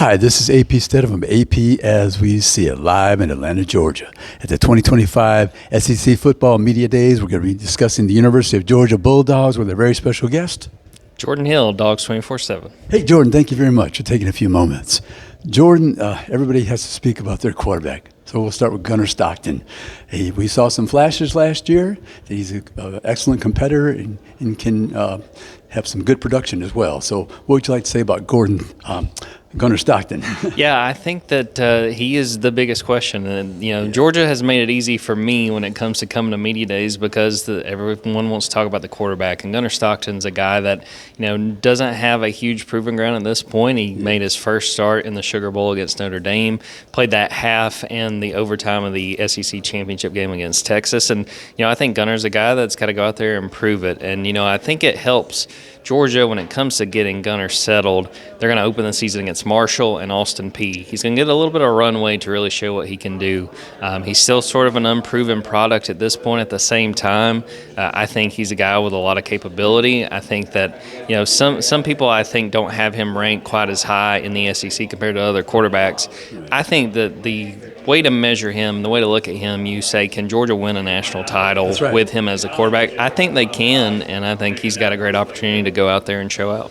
Hi, this is AP Stead from AP As We See It, live in Atlanta, Georgia. At the 2025 SEC Football Media Days, we're going to be discussing the University of Georgia Bulldogs with a very special guest. Jordan Hill, Dawgs247. Hey, Jordan, thank you very much for taking a few moments. Jordan, everybody has to speak about their quarterback. So we'll start with Gunnar Stockton. We saw some flashes last year. He's an excellent competitor and can have some good production as well. So what would you like to say about Gunnar Stockton? Yeah, I think that he is the biggest question. And, Georgia has made it easy for me when it comes to coming to media days because everyone wants to talk about the quarterback. And Gunnar Stockton's a guy that, doesn't have a huge proving ground at this point. He made his first start in the Sugar Bowl against Notre Dame, played that half and the overtime of the SEC championship game against Texas. And, I think Gunnar's a guy that's got to go out there and prove it. And, I think it helps Georgia, when it comes to getting Gunnar settled, they're going to open the season against Marshall and Austin Peay. He's going to get a little bit of runway to really show what he can do. He's still sort of an unproven product at this point. At the same time, I think he's a guy with a lot of capability. I think that some people I think don't have him ranked quite as high in the SEC compared to other quarterbacks. I think that the way to measure him, the way to look at him, you say, can Georgia win a national title with him as a quarterback? I think they can, and I think he's got a great opportunity to go out there and show out.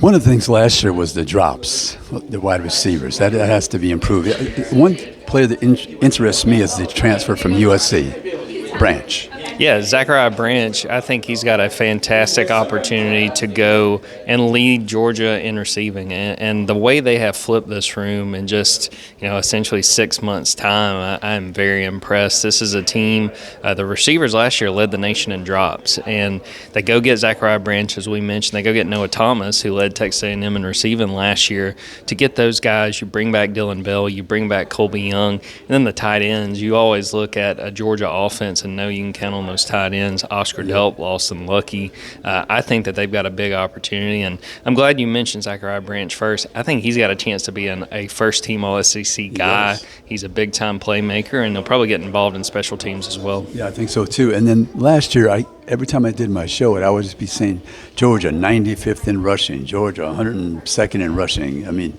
One of the things last year was the drops, the wide receivers. That has to be improved. One player that interests me is the transfer from USC, Branch. Yeah, Zachariah Branch, I think he's got a fantastic opportunity to go and lead Georgia in receiving. And the way they have flipped this room in just, essentially 6 months' time, I'm very impressed. This is a team, the receivers last year led the nation in drops. And they go get Zachariah Branch, as we mentioned. They go get Noah Thomas, who led Texas A&M in receiving last year. To get those guys, you bring back Dylan Bell, you bring back Colby Young, and then the tight ends. You always look at a Georgia offense and know you can count on those tight ends, Oscar Delp, Lawson Lucky. I think that they've got a big opportunity, and I'm glad you mentioned Zachariah Branch first. I think he's got a chance to be a first-team All-SEC guy. Yes. He's a big-time playmaker, and he'll probably get involved in special teams as well. Yeah, I think so too. And then last year, every time I did my show, I would just be saying Georgia 95th in rushing, Georgia 102nd in rushing. I mean,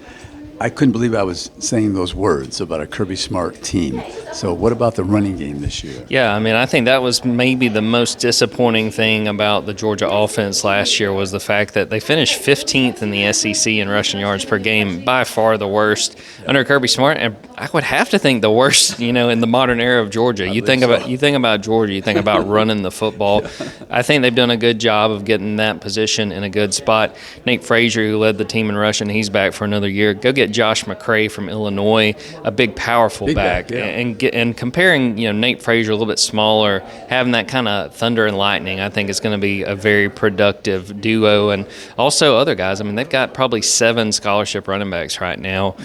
I couldn't believe I was saying those words about a Kirby Smart team. So what about the running game this year? Yeah, I think that was maybe the most disappointing thing about the Georgia offense last year was the fact that they finished 15th in the SEC in rushing yards per game, by far the worst under Kirby Smart, and I would have to think the worst, in the modern era of Georgia. You think about Georgia, you think about running the football. Yeah. I think they've done a good job of getting that position in a good spot. Nate Frazier, who led the team in rushing, he's back for another year. Go get Josh McCray from Illinois, a big, powerful back. Yeah. And comparing, Nate Frazier a little bit smaller, having that kind of thunder and lightning, I think is going to be a very productive duo. And also other guys. They've got probably 7 scholarship running backs right now.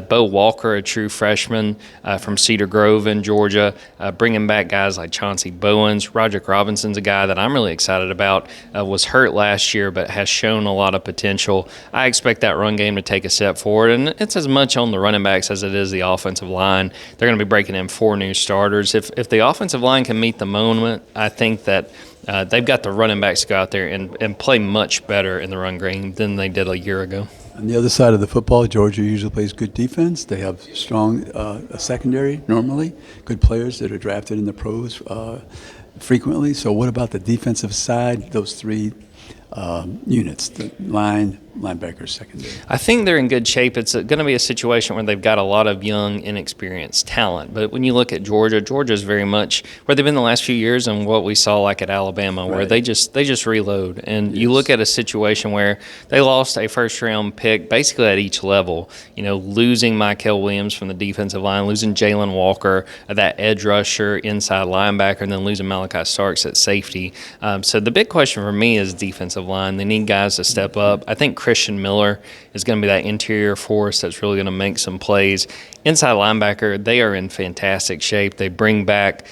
Bo Walker, a true freshman from Cedar Grove in Georgia, bringing back guys like Chauncey Bowens. Roderick Robinson's a guy that I'm really excited about. Was hurt last year, but has shown a lot of potential. I expect that run game to take a step forward, and it's as much on the running backs as it is the offensive line. They're going to be breaking in 4 new starters. If the offensive line can meet the moment, I think that they've got the running backs to go out there and play much better in the run game than they did a year ago. On the other side of the football, Georgia usually plays good defense. They have strong secondary normally, good players that are drafted in the pros frequently. So what about the defensive side, those 3 units, the linebackers, secondary? I think they're in good shape. It's going to be a situation where they've got a lot of young, inexperienced talent. But when you look at Georgia's very much where they've been the last few years and what we saw like at Alabama, where they just reload. And you look at a situation where they lost a first-round pick basically at each level, losing Mykel Williams from the defensive line, losing Jalen Walker, that edge rusher, inside linebacker, and then losing Malachi Starks at safety. So the big question for me is defensive line. They need guys to step up. I think Christian Miller is going to be that interior force that's really going to make some plays. Inside linebacker, they are in fantastic shape. They bring back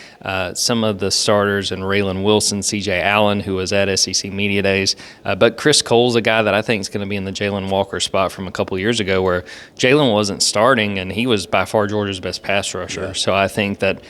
some of the starters and Raylan Wilson, C.J. Allen, who was at SEC Media Days. But Chris Cole's a guy that I think is going to be in the Jalen Walker spot from a couple of years ago where Jalen wasn't starting, and he was by far Georgia's best pass rusher. Yeah. So I think that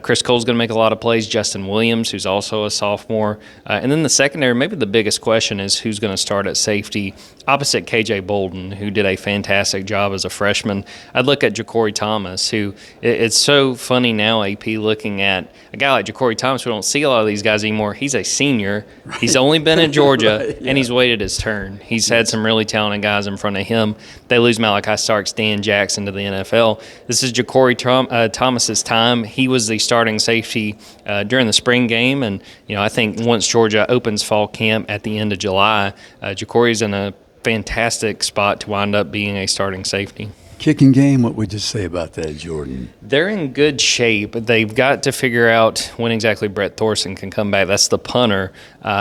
Chris Cole's going to make a lot of plays. Justin Williams, who's also a sophomore. And then the secondary, maybe the biggest question question is who's going to start at safety opposite KJ Bolden, who did a fantastic job as a freshman. I'd look at Ja'Cory Thomas, who it's so funny now, AP, looking at a guy like Ja'Cory Thomas. We don't see a lot of these guys anymore. He's a senior. Right. He's only been in Georgia, right, yeah. And he's waited his turn. He's had some really talented guys in front of him. They lose Malachi Starks, Dan Jackson to the NFL. This is Ja'Cory Thomas's time. He was the starting safety during the spring game, and I think once Georgia opens fall camp at the end of July, Ja'Cory's in a fantastic spot to wind up being a starting safety. Kicking game, what would you say about that, Jordan? They're in good shape. They've got to figure out when exactly Brett Thorson can come back. That's the punter.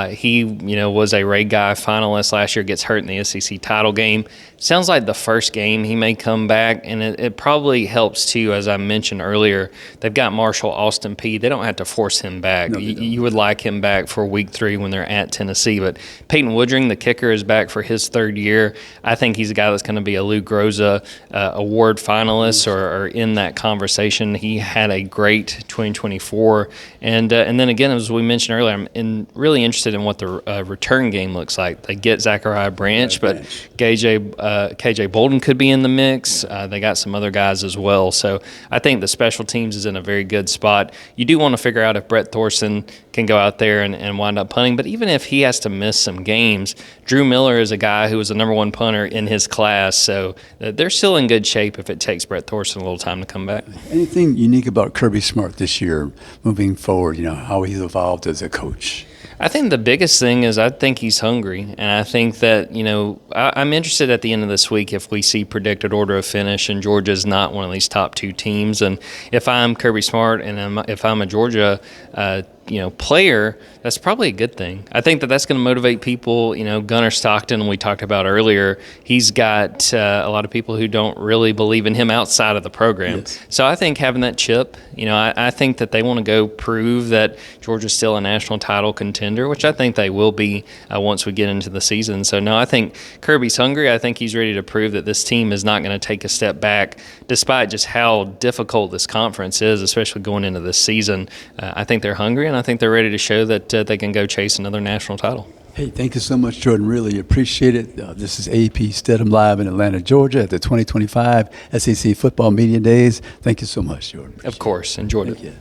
He, was a Ray Guy finalist last year, gets hurt in the SEC title game. Sounds like the first game he may come back, and it probably helps too, as I mentioned earlier. They've got Marshall Austin P. They don't have to force him back. No, you would like him back for week 3 when they're at Tennessee. But Peyton Woodring, the kicker, is back for his 3rd year. I think he's a guy that's going to be a Lou Groza award finalist or in that conversation. He had a great 2024. And then again, as we mentioned earlier, I'm really interested in what the return game looks like. They get Zachariah Branch, but KJ Bolden could be in the mix. They got some other guys as well. So I think the special teams is in a very good spot. You do want to figure out if Brett Thorson can go out there and wind up punting. But even if he has to miss some games, Drew Miller is a guy who was the number 1 punter in his class. So they're still in good shape if it takes Brett Thorson a little time to come back. Anything unique about Kirby Smart this year moving forward, how he's evolved as a coach? I think the biggest thing is I think he's hungry, and I think that, I'm interested at the end of this week if we see predicted order of finish and Georgia's not one of these top 2 teams. And if I'm Kirby Smart and if I'm a Georgia player, that's probably a good thing. I think that's going to motivate people. Gunnar Stockton, we talked about earlier, he's got a lot of people who don't really believe in him outside of the program. Yes. So I think having that chip, I think that they want to go prove that Georgia's still a national title contender, which I think they will be once we get into the season. So, no, I think Kirby's hungry. I think he's ready to prove that this team is not going to take a step back despite just how difficult this conference is, especially going into this season. I think they're hungry, and I think they're ready to show that they can go chase another national title. Hey, thank you so much, Jordan. Really appreciate it. This is AP Stedham live in Atlanta, Georgia at the 2025 SEC Football Media Days. Thank you so much, Jordan. Of course. Enjoyed it. Thank you.